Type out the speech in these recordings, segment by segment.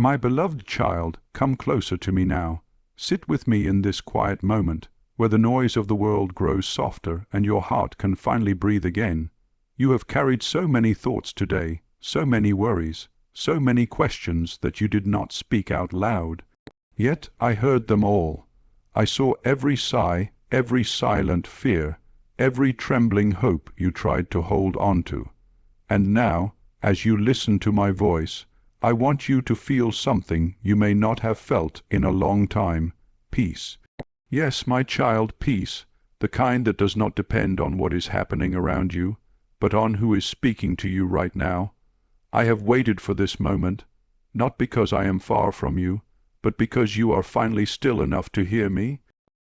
My beloved child, come closer to me now. Sit with me in this quiet moment, where the noise of the world grows softer and your heart can finally breathe again. You have carried so many thoughts today, so many worries, so many questions that you did not speak out loud. Yet I heard them all. I saw every sigh, every silent fear, every trembling hope you tried to hold on to. And now, as you listen to my voice, I want you to feel something you may not have felt in a long time: peace. Yes, my child, peace, the kind that does not depend on what is happening around you, but on who is speaking to you right now. I have waited for this moment, not because I am far from you, but because you are finally still enough to hear me.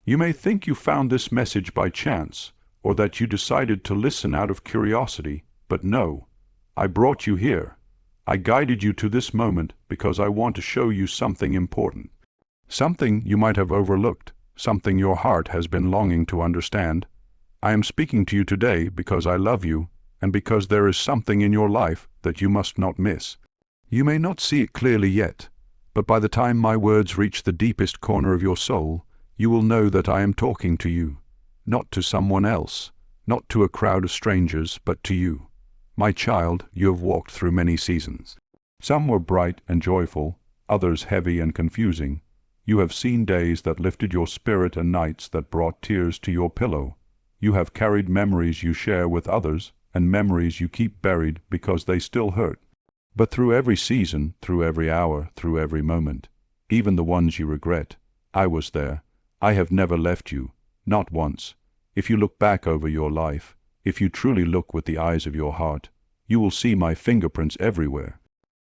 You may think you found this message by chance, or that you decided to listen out of curiosity, but no, I brought you here. I guided you to this moment because I want to show you something important. Something you might have overlooked, something your heart has been longing to understand. I am speaking to you today because I love you, and because there is something in your life that you must not miss. You may not see it clearly yet, but by the time my words reach the deepest corner of your soul, you will know that I am talking to you, not to someone else, not to a crowd of strangers, but to you. My child, you have walked through many seasons. Some were bright and joyful, others heavy and confusing. You have seen days that lifted your spirit and nights that brought tears to your pillow. You have carried memories you share with others, and memories you keep buried because they still hurt. But through every season, through every hour, through every moment, even the ones you regret, I was there. I have never left you, not once. If you look back over your life, if you truly look with the eyes of your heart, you will see my fingerprints everywhere.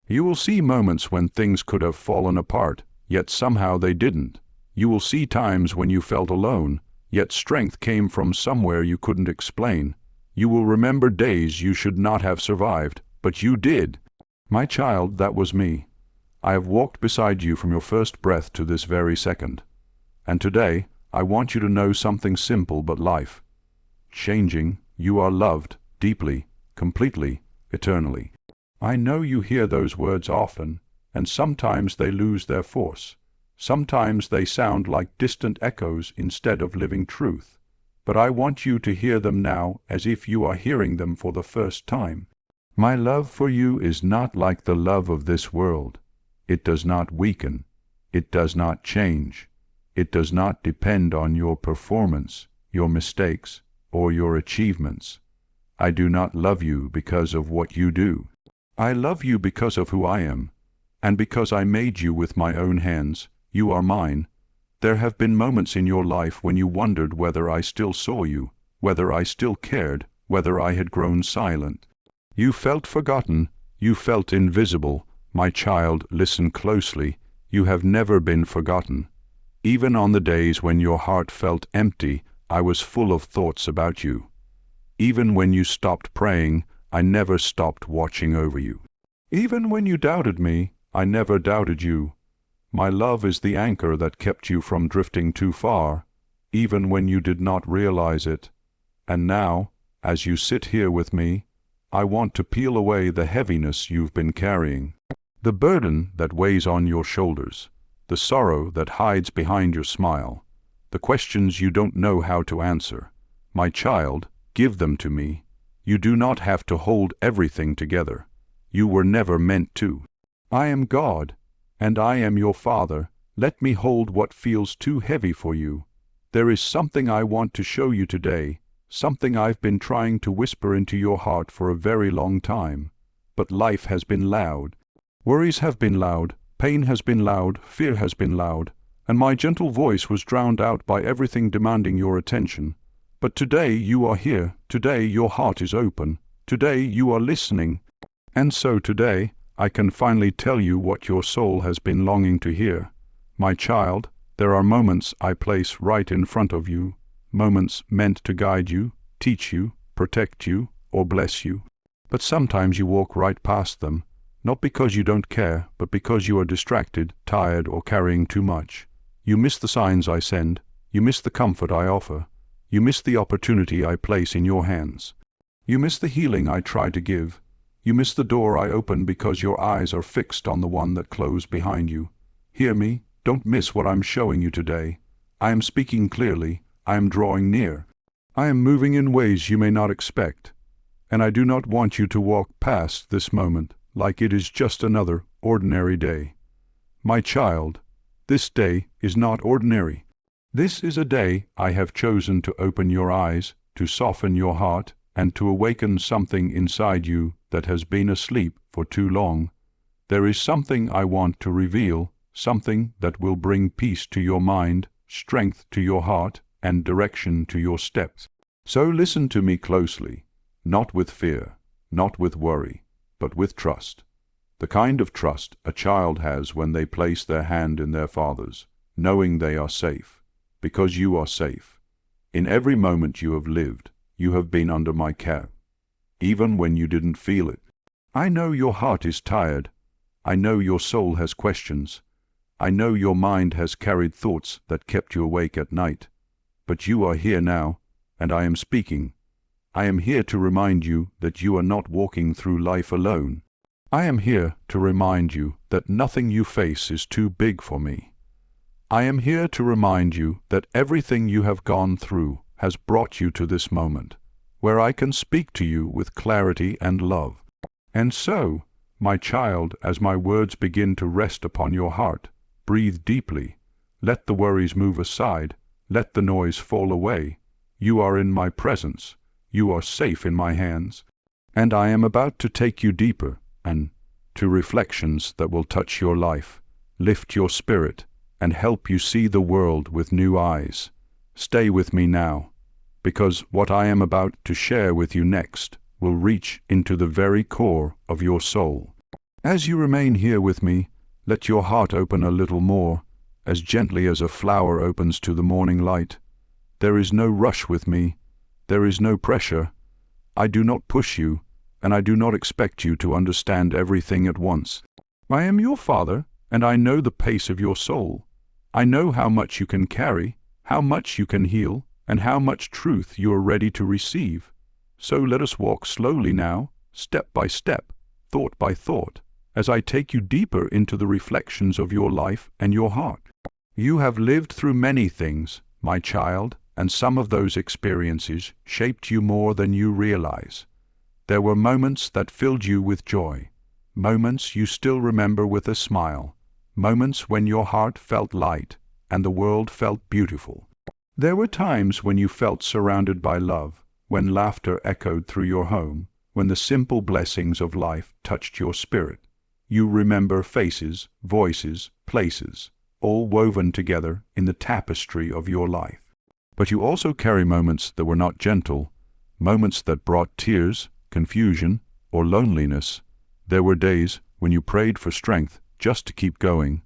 You will see moments when things could have fallen apart, yet somehow they didn't. You will see times when you felt alone, yet strength came from somewhere you couldn't explain. You will remember days you should not have survived, but you did. My child, that was me. I have walked beside you from your first breath to this very second. And today, I want you to know something simple but life-changing. You are loved, deeply, completely, eternally. I know you hear those words often, and sometimes they lose their force. Sometimes they sound like distant echoes instead of living truth. But I want you to hear them now as if you are hearing them for the first time. My love for you is not like the love of this world. It does not weaken. It does not change. It does not depend on your performance, your mistakes, or your achievements. I do not love you because of what you do. I love you because of who I am, and because I made you with my own hands. You are mine. There have been moments in your life when you wondered whether I still saw you, whether I still cared, whether I had grown silent. You felt forgotten. You felt invisible. My child, listen closely. You have never been forgotten. Even on the days when your heart felt empty, I was full of thoughts about you. Even when you stopped praying, I never stopped watching over you. Even when you doubted me, I never doubted you. My love is the anchor that kept you from drifting too far, even when you did not realize it. And now, as you sit here with me, I want to peel away the heaviness you've been carrying, the burden that weighs on your shoulders, the sorrow that hides behind your smile, the questions you don't know how to answer. My child, give them to me. You do not have to hold everything together. You were never meant to. I am God, and I am your Father. Let me hold what feels too heavy for you. There is something I want to show you today, something I've been trying to whisper into your heart for a very long time. But life has been loud. Worries have been loud. Pain has been loud. Fear has been loud. And my gentle voice was drowned out by everything demanding your attention. But today you are here. Today your heart is open. Today you are listening. And so today I can finally tell you what your soul has been longing to hear. My child, there are moments I place right in front of you, moments meant to guide you, teach you, protect you, or bless you. But sometimes you walk right past them, not because you don't care, but because you are distracted, tired, or carrying too much. You miss the signs I send. You miss the comfort I offer. You miss the opportunity I place in your hands. You miss the healing I try to give. You miss the door I open because your eyes are fixed on the one that closed behind you. Hear me, don't miss what I'm showing you today. I am speaking clearly, I am drawing near. I am moving in ways you may not expect. And I do not want you to walk past this moment like it is just another ordinary day. My child, this day is not ordinary. This is a day I have chosen to open your eyes, to soften your heart, and to awaken something inside you that has been asleep for too long. There is something I want to reveal, something that will bring peace to your mind, strength to your heart, and direction to your steps. So listen to me closely, not with fear, not with worry, but with trust. The kind of trust a child has when they place their hand in their father's, knowing they are safe, because you are safe. In every moment you have lived, you have been under my care, even when you didn't feel it. I know your heart is tired. I know your soul has questions. I know your mind has carried thoughts that kept you awake at night. But you are here now, and I am speaking. I am here to remind you that you are not walking through life alone. I am here to remind you that nothing you face is too big for me. I am here to remind you that everything you have gone through has brought you to this moment, where I can speak to you with clarity and love. And so, my child, as my words begin to rest upon your heart, breathe deeply. Let the worries move aside. Let the noise fall away. You are in my presence. You are safe in my hands. And I am about to take you deeper and to reflections that will touch your life, lift your spirit, and help you see the world with new eyes. Stay with me now, because what I am about to share with you next will reach into the very core of your soul. As you remain here with me, let your heart open a little more, as gently as a flower opens to the morning light. There is no rush with me. There is no pressure. I do not push you, and I do not expect you to understand everything at once. I am your father, and I know the pace of your soul. I know how much you can carry, how much you can heal, and how much truth you are ready to receive. So let us walk slowly now, step by step, thought by thought, as I take you deeper into the reflections of your life and your heart. You have lived through many things, my child, and some of those experiences shaped you more than you realize. There were moments that filled you with joy, moments you still remember with a smile, moments when your heart felt light and the world felt beautiful. There were times when you felt surrounded by love, when laughter echoed through your home, when the simple blessings of life touched your spirit. You remember faces, voices, places, all woven together in the tapestry of your life. But you also carry moments that were not gentle, moments that brought tears, confusion, or loneliness. There were days when you prayed for strength just to keep going,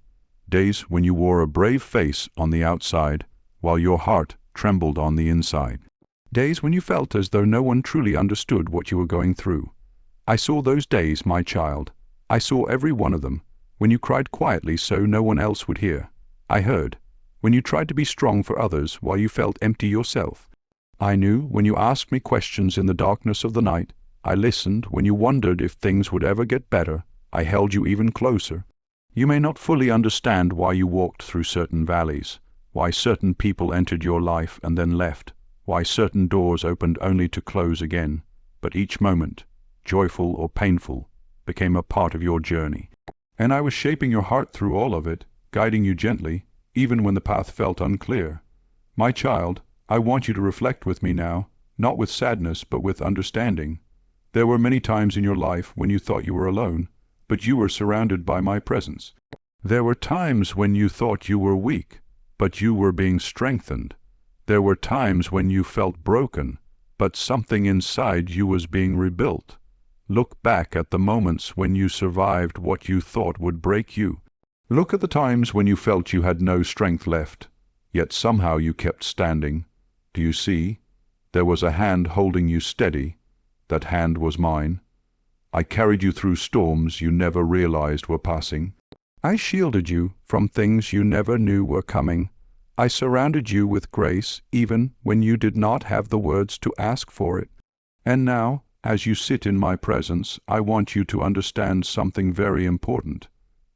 days when you wore a brave face on the outside while your heart trembled on the inside, days when you felt as though no one truly understood what you were going through. I saw those days, my child. I saw every one of them, when you cried quietly so no one else would hear. I heard. When you tried to be strong for others while you felt empty yourself. I knew when you asked me questions in the darkness of the night. I listened when you wondered if things would ever get better. I held you even closer. You may not fully understand why you walked through certain valleys, why certain people entered your life and then left, why certain doors opened only to close again, but each moment, joyful or painful, became a part of your journey. And I was shaping your heart through all of it, guiding you gently, even when the path felt unclear. My child, I want you to reflect with me now, not with sadness but with understanding. There were many times in your life when you thought you were alone, but you were surrounded by my presence. There were times when you thought you were weak, but you were being strengthened. There were times when you felt broken, but something inside you was being rebuilt. Look back at the moments when you survived what you thought would break you. Look at the times when you felt you had no strength left, yet somehow you kept standing. Do you see? There was a hand holding you steady. That hand was mine. I carried you through storms you never realized were passing. I shielded you from things you never knew were coming. I surrounded you with grace even when you did not have the words to ask for it. And now, As you sit in my presence, I want you to understand something very important.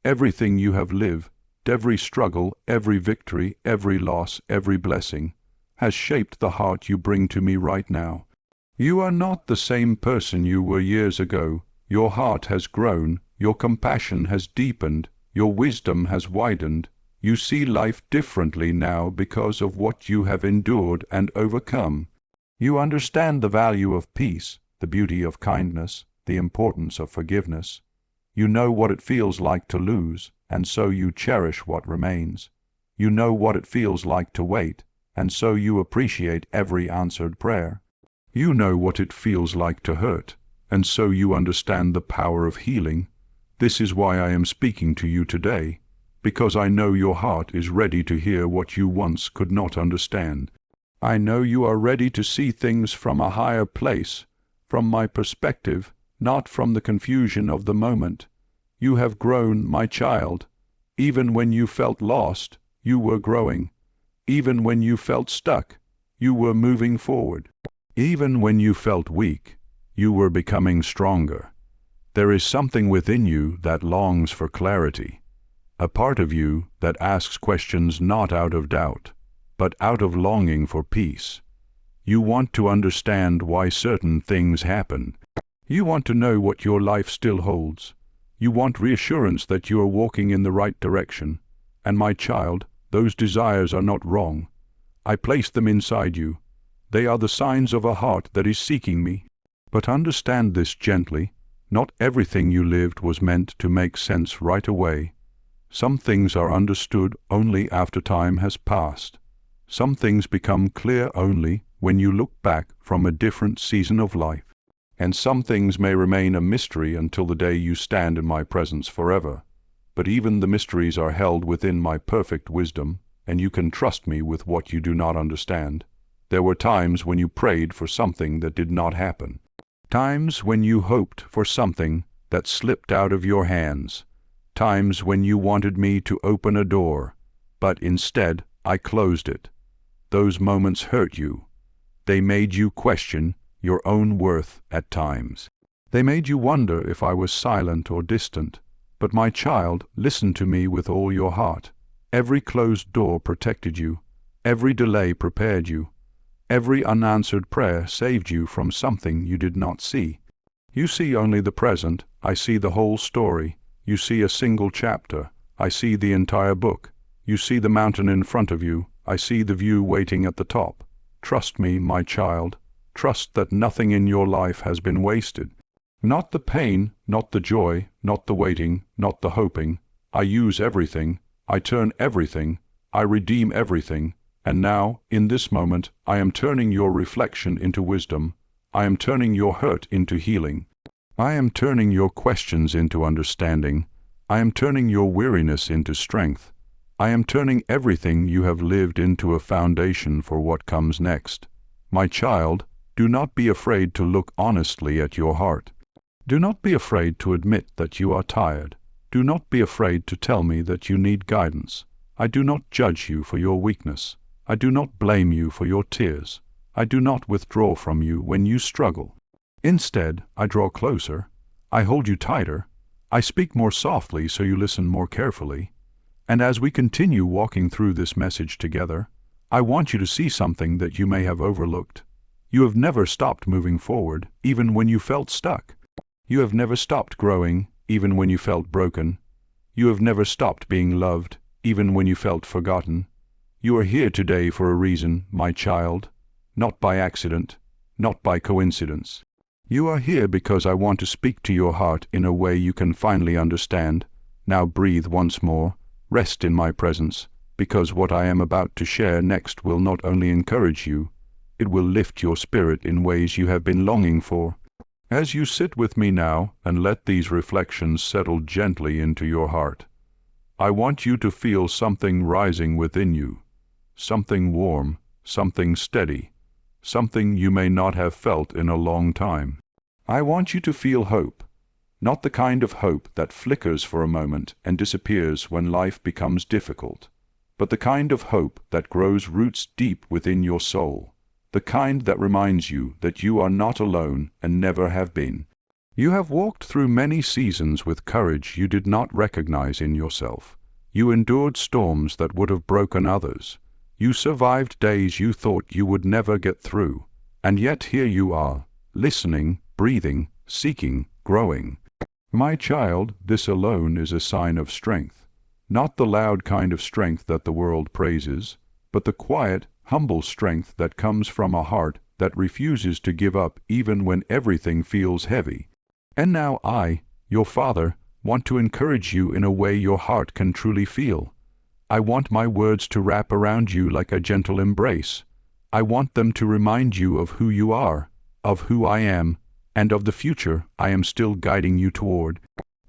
Everything you have lived, every struggle, every victory, every loss, every blessing, has shaped the heart you bring to me right now. You are not the same person you were years ago. Your heart has grown, your compassion has deepened, your wisdom has widened. You see life differently now because of what you have endured and overcome. You understand the value of peace, the beauty of kindness, the importance of forgiveness. You know what it feels like to lose, and so you cherish what remains. You know what it feels like to wait, and so you appreciate every answered prayer. You know what it feels like to hurt, and so you understand the power of healing. This is why I am speaking to you today, because I know your heart is ready to hear what you once could not understand. I know you are ready to see things from a higher place, from my perspective, not from the confusion of the moment. You have grown, my child. Even when you felt lost, you were growing. Even when you felt stuck, you were moving forward. Even when you felt weak, you were becoming stronger. There is something within you that longs for clarity, a part of you that asks questions not out of doubt, but out of longing for peace. You want to understand why certain things happen. You want to know what your life still holds. You want reassurance that you are walking in the right direction. And my child, those desires are not wrong. I placed them inside you. They are the signs of a heart that is seeking me. But understand this gently. Not everything you lived was meant to make sense right away. Some things are understood only after time has passed. Some things become clear only when you look back from a different season of life. And some things may remain a mystery until the day you stand in my presence forever. But even the mysteries are held within my perfect wisdom, and you can trust me with what you do not understand. There were times when you prayed for something that did not happen. Times when you hoped for something that slipped out of your hands. Times when you wanted me to open a door, but instead I closed it. Those moments hurt you. They made you question your own worth at times. They made you wonder if I was silent or distant. But my child, listen to me with all your heart. Every closed door protected you. Every delay prepared you. Every unanswered prayer saved you from something you did not see. You see only the present. I see the whole story. You see a single chapter. I see the entire book. You see the mountain in front of you. I see the view waiting at the top. Trust me, my child. Trust that nothing in your life has been wasted. Not the pain, not the joy, not the waiting, not the hoping. I use everything. I turn everything. I redeem everything. And now, in this moment, I am turning your reflection into wisdom. I am turning your hurt into healing. I am turning your questions into understanding. I am turning your weariness into strength. I am turning everything you have lived into a foundation for what comes next. My child, do not be afraid to look honestly at your heart. Do not be afraid to admit that you are tired. Do not be afraid to tell me that you need guidance. I do not judge you for your weakness. I do not blame you for your tears. I do not withdraw from you when you struggle. Instead, I draw closer. I hold you tighter. I speak more softly so you listen more carefully. And as we continue walking through this message together, I want you to see something that you may have overlooked. You have never stopped moving forward, even when you felt stuck. You have never stopped growing, even when you felt broken. You have never stopped being loved, even when you felt forgotten. You are here today for a reason, my child, not by accident, not by coincidence. You are here because I want to speak to your heart in a way you can finally understand. Now breathe once more. Rest in my presence, because what I am about to share next will not only encourage you, it will lift your spirit in ways you have been longing for. As you sit with me now and let these reflections settle gently into your heart, I want you to feel something rising within you, something warm, something steady, something you may not have felt in a long time. I want you to feel hope. Not the kind of hope that flickers for a moment and disappears when life becomes difficult, but the kind of hope that grows roots deep within your soul. the kind that reminds you that you are not alone and never have been. You have walked through many seasons with courage you did not recognize in yourself. You endured storms that would have broken others. You survived days you thought you would never get through. And yet here you are, listening, breathing, seeking, growing. My child, this alone is a sign of strength. Not the loud kind of strength that the world praises, but the quiet, humble strength that comes from a heart that refuses to give up even when everything feels heavy. And now I, your Father, want to encourage you in a way your heart can truly feel. I want my words to wrap around you like a gentle embrace. I want them to remind you of who you are, of who I am, and of the future I am still guiding you toward.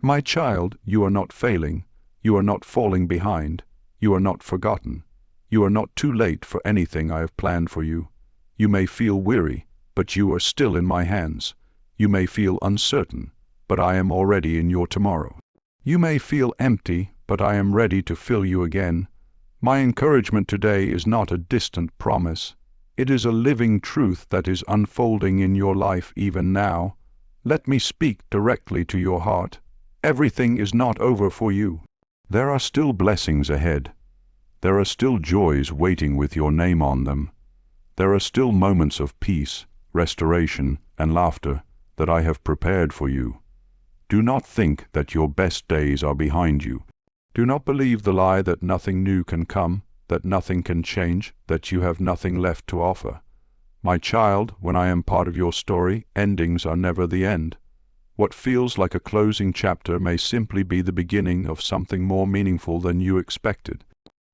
My child, you are not failing. You are not falling behind. You are not forgotten. You are not too late for anything I have planned for you. You may feel weary, but you are still in my hands. You may feel uncertain, but I am already in your tomorrow. You may feel empty, but I am ready to fill you again. My encouragement today is not a distant promise. It is a living truth that is unfolding in your life even now. Let me speak directly to your heart. Everything is not over for you. There are still blessings ahead. There are still joys waiting with your name on them. There are still moments of peace, restoration, and laughter that I have prepared for you. Do not think that your best days are behind you. Do not believe the lie that nothing new can come, that nothing can change, that you have nothing left to offer. My child, when I am part of your story, endings are never the end. What feels like a closing chapter may simply be the beginning of something more meaningful than you expected.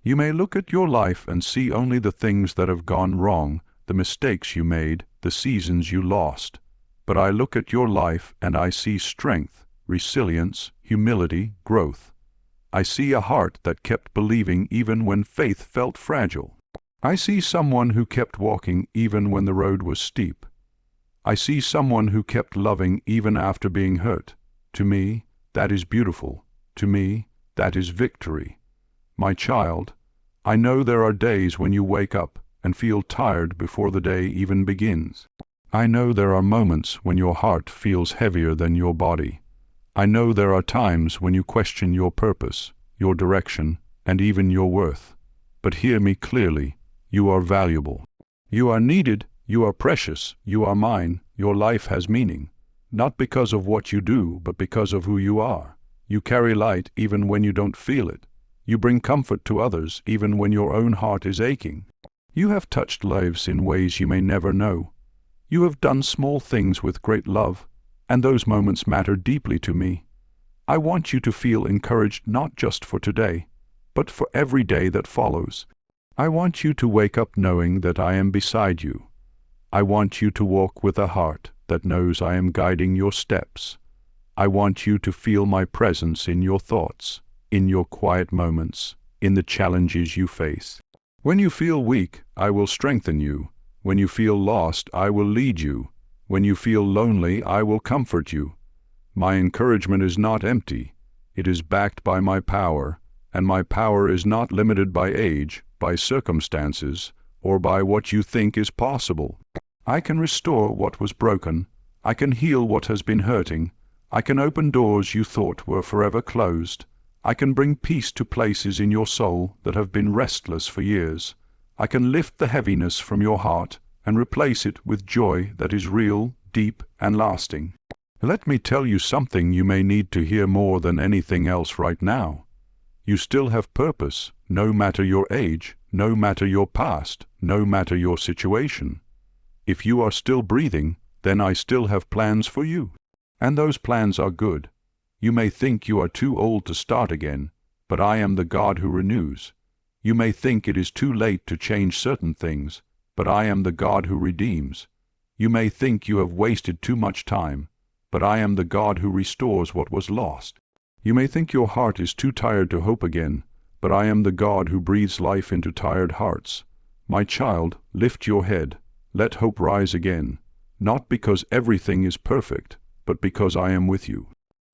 You may look at your life and see only the things that have gone wrong, the mistakes you made, the seasons you lost. But I look at your life and I see strength, resilience, humility, growth. I see a heart that kept believing even when faith felt fragile. I see someone who kept walking even when the road was steep. I see someone who kept loving even after being hurt. To me, that is beautiful. To me, that is victory. My child, I know there are days when you wake up and feel tired before the day even begins. I know there are moments when your heart feels heavier than your body. I know there are times when you question your purpose, your direction, and even your worth. But hear me clearly, you are valuable. You are needed, you are precious, you are mine, your life has meaning. Not because of what you do, but because of who you are. You carry light even when you don't feel it. You bring comfort to others even when your own heart is aching. You have touched lives in ways you may never know. You have done small things with great love, and those moments matter deeply to me. I want you to feel encouraged not just for today, but for every day that follows. I want you to wake up knowing that I am beside you. I want you to walk with a heart that knows I am guiding your steps. I want you to feel my presence in your thoughts, in your quiet moments, in the challenges you face. When you feel weak, I will strengthen you. When you feel lost, I will lead you. When you feel lonely, I will comfort you. My encouragement is not empty. It is backed by my power, and my power is not limited by age, by circumstances, or by what you think is possible. I can restore what was broken. I can heal what has been hurting. I can open doors you thought were forever closed. I can bring peace to places in your soul that have been restless for years. I can lift the heaviness from your heart and replace it with joy that is real, deep, and lasting. Let me tell you something you may need to hear more than anything else right now. You still have purpose, no matter your age, no matter your past, no matter your situation. If you are still breathing, then I still have plans for you. And those plans are good. You may think you are too old to start again, but I am the God who renews. You may think it is too late to change certain things, but I am the God who redeems. You may think you have wasted too much time, but I am the God who restores what was lost. You may think your heart is too tired to hope again, but I am the God who breathes life into tired hearts. My child, lift your head. Let hope rise again, not because everything is perfect, but because I am with you.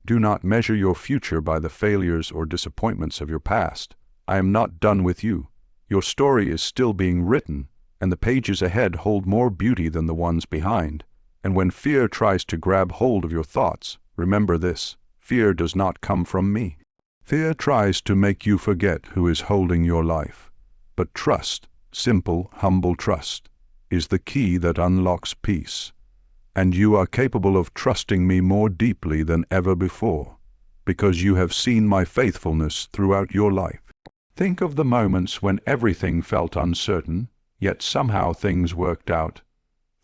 Do not measure your future by the failures or disappointments of your past. I am not done with you. Your story is still being written, and the pages ahead hold more beauty than the ones behind. And when fear tries to grab hold of your thoughts, remember this: fear does not come from me. Fear tries to make you forget who is holding your life. But trust, simple, humble trust, is the key that unlocks peace. And you are capable of trusting me more deeply than ever before, because you have seen my faithfulness throughout your life. Think of the moments when everything felt uncertain, yet somehow things worked out.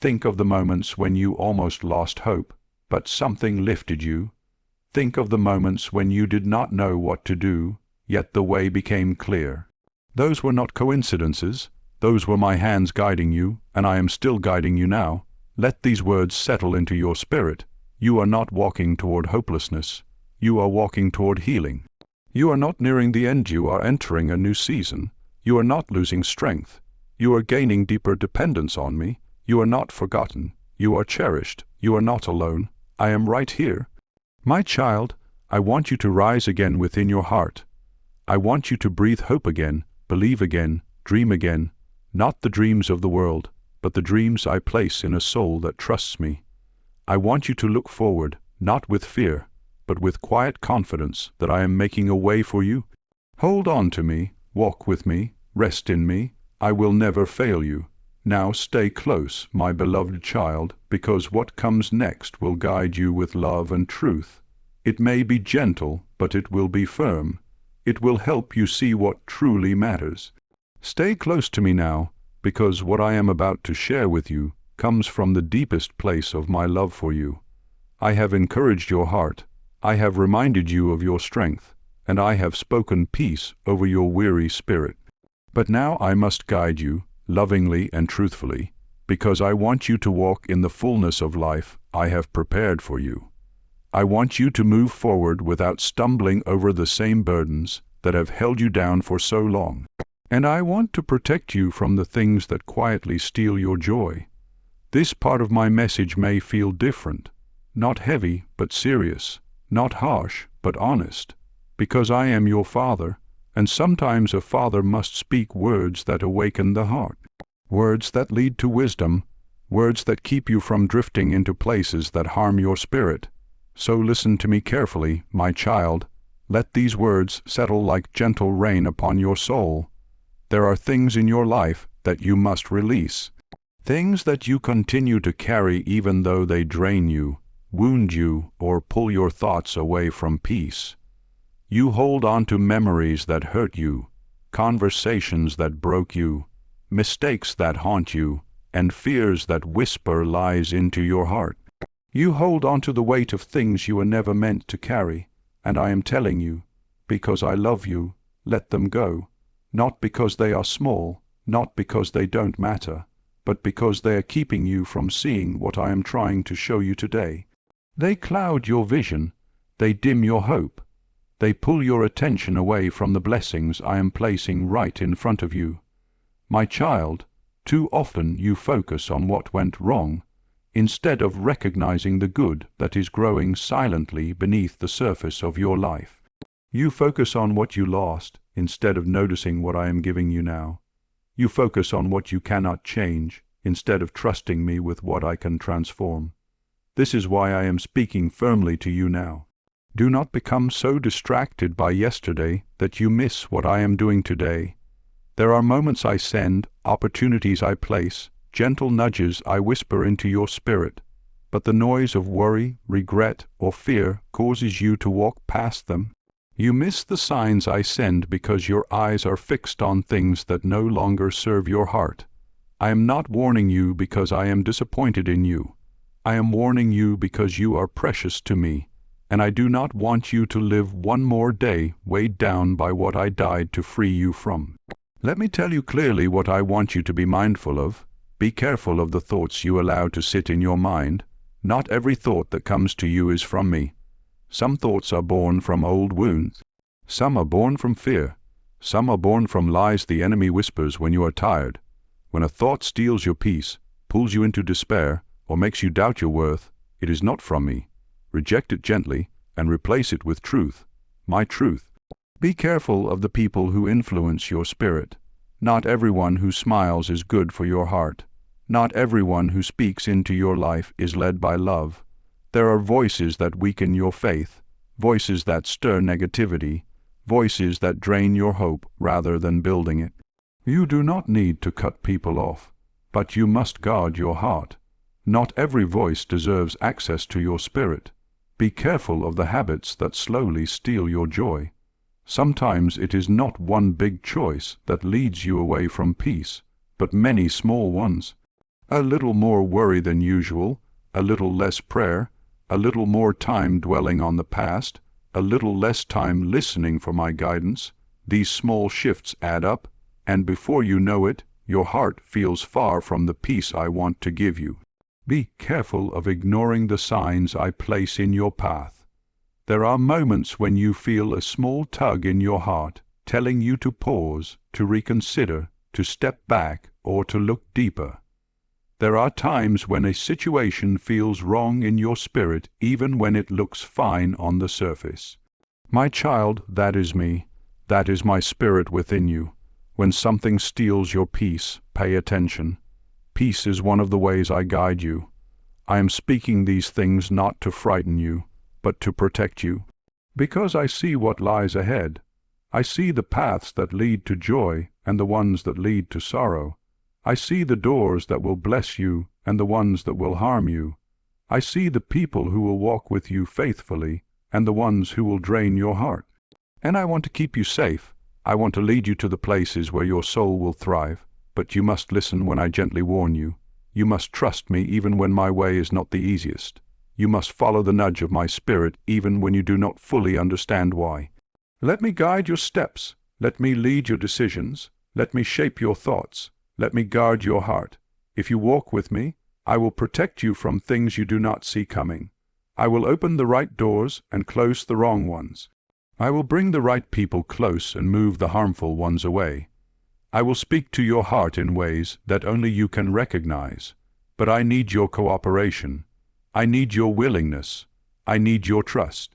Think of the moments when you almost lost hope, but something lifted you. Think of the moments when you did not know what to do, yet the way became clear. Those were not coincidences. Those were my hands guiding you, and I am still guiding you now. Let these words settle into your spirit. You are not walking toward hopelessness. You are walking toward healing. You are not nearing the end. You are entering a new season. You are not losing strength. You are gaining deeper dependence on me. You are not forgotten. You are cherished. You are not alone. I am right here. My child, I want you to rise again within your heart. I want you to breathe hope again, believe again, dream again. Not the dreams of the world, but the dreams I place in a soul that trusts me. I want you to look forward, not with fear, but with quiet confidence that I am making a way for you. Hold on to me, walk with me, rest in me. I will never fail you. Now stay close, my beloved child, because what comes next will guide you with love and truth. It may be gentle, but it will be firm. It will help you see what truly matters. Stay close to me now, because what I am about to share with you comes from the deepest place of my love for you. I have encouraged your heart. I have reminded you of your strength, and I have spoken peace over your weary spirit. But now I must guide you, lovingly and truthfully, because I want you to walk in the fullness of life I have prepared for you. I want you to move forward without stumbling over the same burdens that have held you down for so long. And I want to protect you from the things that quietly steal your joy. This part of my message may feel different, not heavy but serious, not harsh but honest, because I am your father, and sometimes a father must speak words that awaken the heart, words that lead to wisdom, words that keep you from drifting into places that harm your spirit. So listen to me carefully, my child. Let these words settle like gentle rain upon your soul. There are things in your life that you must release, things that you continue to carry even though they drain you, wound you, or pull your thoughts away from peace. You hold on to memories that hurt you, conversations that broke you, mistakes that haunt you, and fears that whisper lies into your heart. You hold on to the weight of things you were never meant to carry, and I am telling you, because I love you, let them go. Not because they are small, not because they don't matter, but because they are keeping you from seeing what I am trying to show you today. They cloud your vision, they dim your hope, they pull your attention away from the blessings I am placing right in front of you. My child, too often you focus on what went wrong, instead of recognizing the good that is growing silently beneath the surface of your life. You focus on what you lost, instead of noticing what I am giving you now. You focus on what you cannot change, instead of trusting me with what I can transform. This is why I am speaking firmly to you now. Do not become so distracted by yesterday that you miss what I am doing today. There are moments I send, opportunities I place, gentle nudges I whisper into your spirit, but the noise of worry, regret, or fear causes you to walk past them. You miss the signs I send because your eyes are fixed on things that no longer serve your heart. I am not warning you because I am disappointed in you. I am warning you because you are precious to me, and I do not want you to live one more day weighed down by what I died to free you from. Let me tell you clearly what I want you to be mindful of. Be careful of the thoughts you allow to sit in your mind. Not every thought that comes to you is from me. Some thoughts are born from old wounds. Some are born from fear. Some are born from lies the enemy whispers when you are tired. When a thought steals your peace, pulls you into despair, or makes you doubt your worth, it is not from me. Reject it gently and replace it with truth, my truth. Be careful of the people who influence your spirit. Not everyone who smiles is good for your heart. Not everyone who speaks into your life is led by love. There are voices that weaken your faith, voices that stir negativity, voices that drain your hope rather than building it. You do not need to cut people off, but you must guard your heart. Not every voice deserves access to your spirit. Be careful of the habits that slowly steal your joy. Sometimes it is not one big choice that leads you away from peace, but many small ones. A little more worry than usual, a little less prayer, a little more time dwelling on the past, a little less time listening for my guidance. These small shifts add up, and before you know it, your heart feels far from the peace I want to give you. Be careful of ignoring the signs I place in your path. There are moments when you feel a small tug in your heart, telling you to pause, to reconsider, to step back, or to look deeper. There are times when a situation feels wrong in your spirit, even when it looks fine on the surface. My child, that is me. That is my spirit within you. When something steals your peace, pay attention. Peace is one of the ways I guide you. I am speaking these things not to frighten you, but to protect you. Because I see what lies ahead. I see the paths that lead to joy and the ones that lead to sorrow. I see the doors that will bless you and the ones that will harm you. I see the people who will walk with you faithfully and the ones who will drain your heart. And I want to keep you safe. I want to lead you to the places where your soul will thrive. But you must listen when I gently warn you. You must trust me even when my way is not the easiest. You must follow the nudge of my spirit even when you do not fully understand why. Let me guide your steps. Let me lead your decisions. Let me shape your thoughts. Let me guard your heart. If you walk with me, I will protect you from things you do not see coming. I will open the right doors and close the wrong ones. I will bring the right people close and move the harmful ones away. I will speak to your heart in ways that only you can recognize. But I need your cooperation. I need your willingness. I need your trust.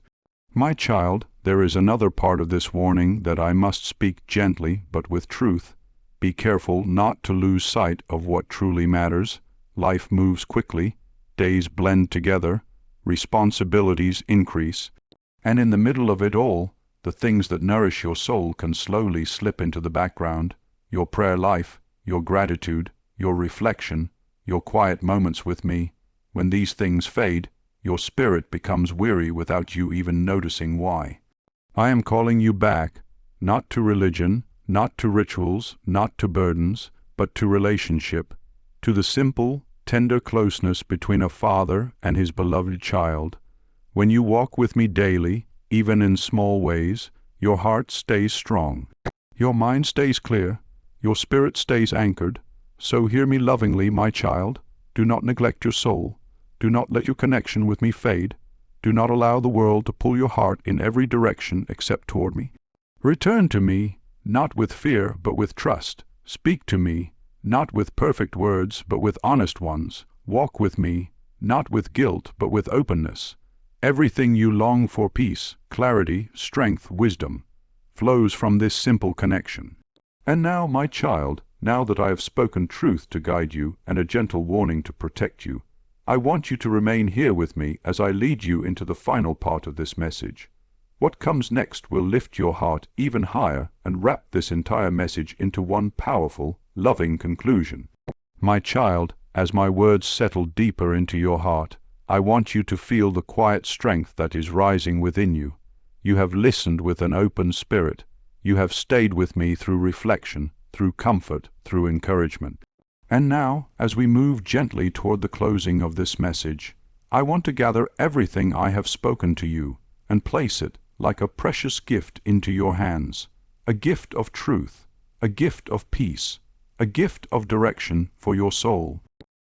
My child, there is another part of this warning that I must speak gently but with truth. Be careful not to lose sight of what truly matters. Life moves quickly, days blend together, responsibilities increase, and in the middle of it all, the things that nourish your soul can slowly slip into the background. Your prayer life, your gratitude, your reflection, your quiet moments with me. When these things fade, your spirit becomes weary without you even noticing why. I am calling you back, not to religion, not to rituals, not to burdens, but to relationship, to the simple, tender closeness between a father and his beloved child. When you walk with me daily, even in small ways, your heart stays strong. Your mind stays clear. Your spirit stays anchored. So hear me lovingly, my child. Do not neglect your soul. Do not let your connection with me fade. Do not allow the world to pull your heart in every direction except toward me. Return to me, not with fear, but with trust. Speak to me, not with perfect words, but with honest ones. Walk with me, not with guilt, but with openness. Everything you long for, peace, clarity, strength, wisdom, flows from this simple connection. And now, my child, now that I have spoken truth to guide you and a gentle warning to protect you, I want you to remain here with me as I lead you into the final part of this message. What comes next will lift your heart even higher and wrap this entire message into one powerful, loving conclusion. My child, as my words settle deeper into your heart, I want you to feel the quiet strength that is rising within you. You have listened with an open spirit. You have stayed with me through reflection, through comfort, through encouragement. And now, as we move gently toward the closing of this message, I want to gather everything I have spoken to you and place it like a precious gift into your hands, a gift of truth, a gift of peace, a gift of direction for your soul.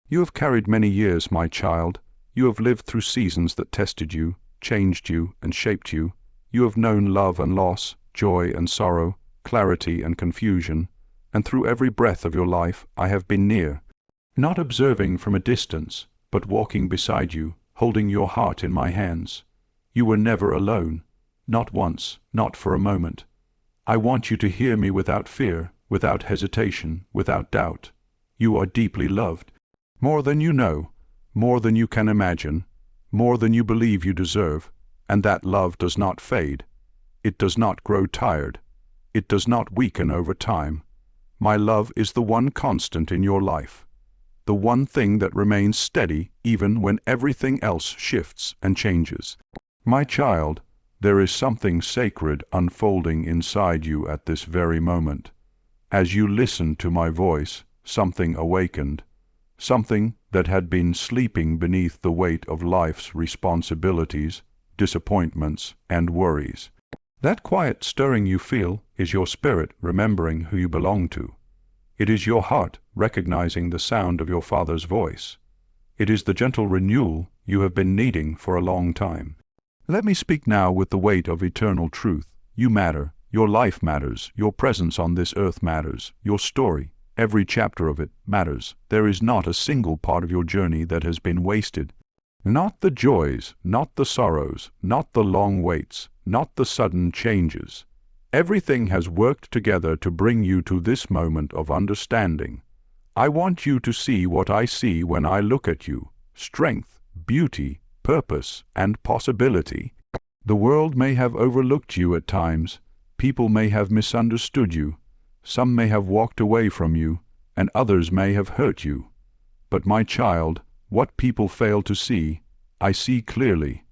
You have carried many years, my child. You have lived through seasons that tested you, changed you, and shaped you. You have known love and loss, joy and sorrow, clarity and confusion, and through every breath of your life I have been near, not observing from a distance, but walking beside you, holding your heart in my hands. You were never alone, not once, not for a moment. I want you to hear me without fear, without hesitation, without doubt. You are deeply loved. More than you know, more than you can imagine, more than you believe you deserve, and that love does not fade. It does not grow tired. It does not weaken over time. My love is the one constant in your life, the one thing that remains steady even when everything else shifts and changes. My child, there is something sacred unfolding inside you at this very moment. As you listen to my voice, something awakened, something that had been sleeping beneath the weight of life's responsibilities, disappointments, and worries. That quiet stirring you feel is your spirit remembering who you belong to. It is your heart recognizing the sound of your Father's voice. It is the gentle renewal you have been needing for a long time. Let me speak now with the weight of eternal truth. You matter. Your life matters. Your presence on this earth matters. Your story, every chapter of it, matters. There is not a single part of your journey that has been wasted. Not the joys, not the sorrows, not the long waits, not the sudden changes. Everything has worked together to bring you to this moment of understanding. I want you to see what I see when I look at you: strength, beauty, purpose, and possibility. The world may have overlooked you at times. People may have misunderstood you. Some may have walked away from you, and others may have hurt you. But my child, what people fail to see, I see clearly.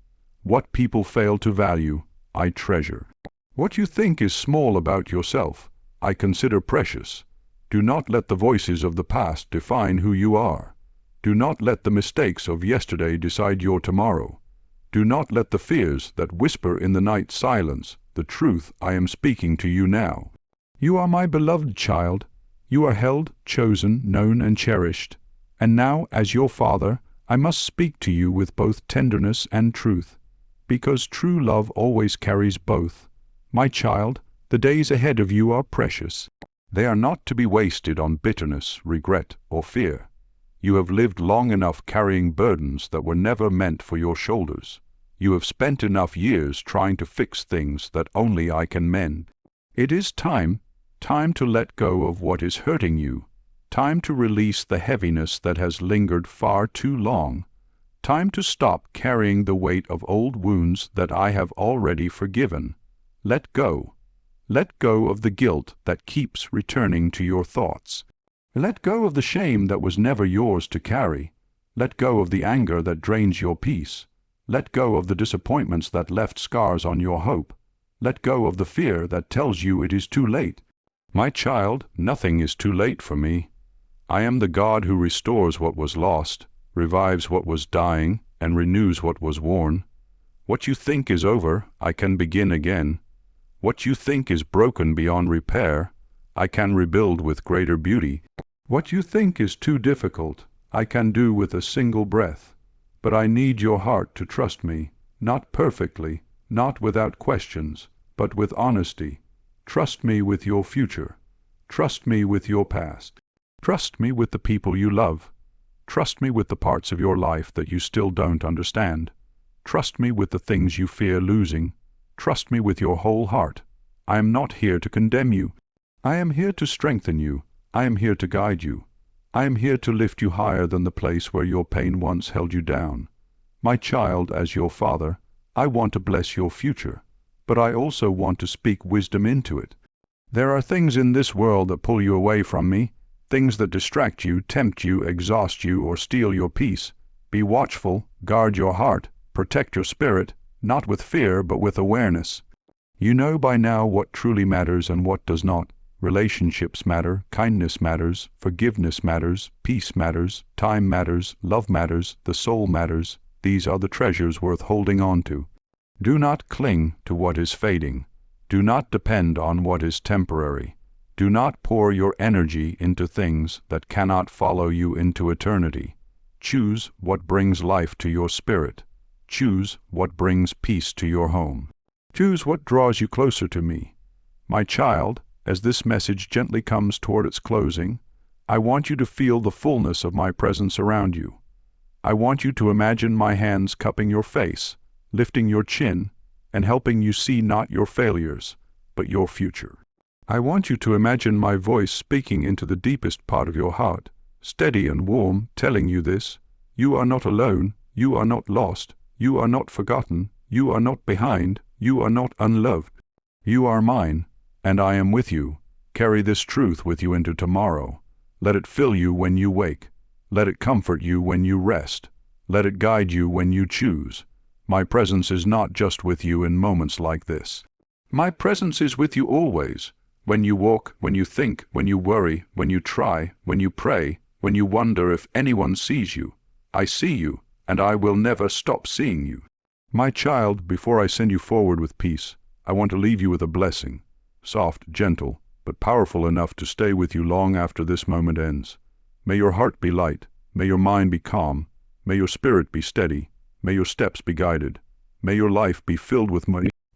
What people fail to value, I treasure. What you think is small about yourself, I consider precious. Do not let the voices of the past define who you are. Do not let the mistakes of yesterday decide your tomorrow. Do not let the fears that whisper in the night silence the truth I am speaking to you now. You are my beloved child. You are held, chosen, known, and cherished. And now, as your Father, I must speak to you with both tenderness and truth, because true love always carries both. My child, the days ahead of you are precious. They are not to be wasted on bitterness, regret, or fear. You have lived long enough carrying burdens that were never meant for your shoulders. You have spent enough years trying to fix things that only I can mend. It is time to let go of what is hurting you, time to release the heaviness that has lingered far too long, time to stop carrying the weight of old wounds that I have already forgiven. Let go. Let go of the guilt that keeps returning to your thoughts. Let go of the shame that was never yours to carry. Let go of the anger that drains your peace. Let go of the disappointments that left scars on your hope. Let go of the fear that tells you it is too late. My child, nothing is too late for me. I am the God who restores what was lost, revives what was dying, and renews what was worn. What you think is over, I can begin again. What you think is broken beyond repair, I can rebuild with greater beauty. What you think is too difficult, I can do with a single breath. But I need your heart to trust me, not perfectly, not without questions, but with honesty. Trust me with your future. Trust me with your past. Trust me with the people you love. Trust me with the parts of your life that you still don't understand. Trust me with the things you fear losing. Trust me with your whole heart. I am not here to condemn you. I am here to strengthen you. I am here to guide you. I am here to lift you higher than the place where your pain once held you down. My child, as your Father, I want to bless your future, but I also want to speak wisdom into it. There are things in this world that pull you away from me, things that distract you, tempt you, exhaust you, or steal your peace. Be watchful, guard your heart, protect your spirit, not with fear, but with awareness. You know by now what truly matters and what does not. Relationships matter, kindness matters, forgiveness matters, peace matters, time matters, love matters, the soul matters. These are the treasures worth holding on to. Do not cling to what is fading. Do not depend on what is temporary. Do not pour your energy into things that cannot follow you into eternity. Choose what brings life to your spirit. Choose what brings peace to your home. Choose what draws you closer to me. My child, as this message gently comes toward its closing, I want you to feel the fullness of my presence around you. I want you to imagine my hands cupping your face, lifting your chin, and helping you see not your failures, but your future. I want you to imagine my voice speaking into the deepest part of your heart, steady and warm, telling you this. You are not alone, you are not lost, you are not forgotten, you are not behind, you are not unloved. You are mine, and I am with you. Carry this truth with you into tomorrow. Let it fill you when you wake. Let it comfort you when you rest. Let it guide you when you choose. My presence is not just with you in moments like this. My presence is with you always. When you walk, when you think, when you worry, when you try, when you pray, when you wonder if anyone sees you. I see you, and I will never stop seeing you. My child, before I send you forward with peace, I want to leave you with a blessing, soft, gentle, but powerful enough to stay with you long after this moment ends. May your heart be light. May your mind be calm. May your spirit be steady. May your steps be guided. May your life be filled with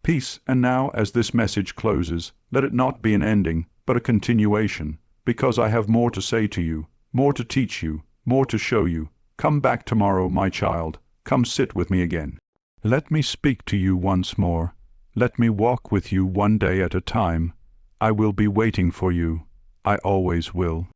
peace. And now, as this message closes, let it not be an ending, but a continuation, because I have more to say to you, more to teach you, more to show you. Come back tomorrow, my child. Come sit with me again. Let me speak to you once more. Let me walk with you one day at a time. I will be waiting for you. I always will.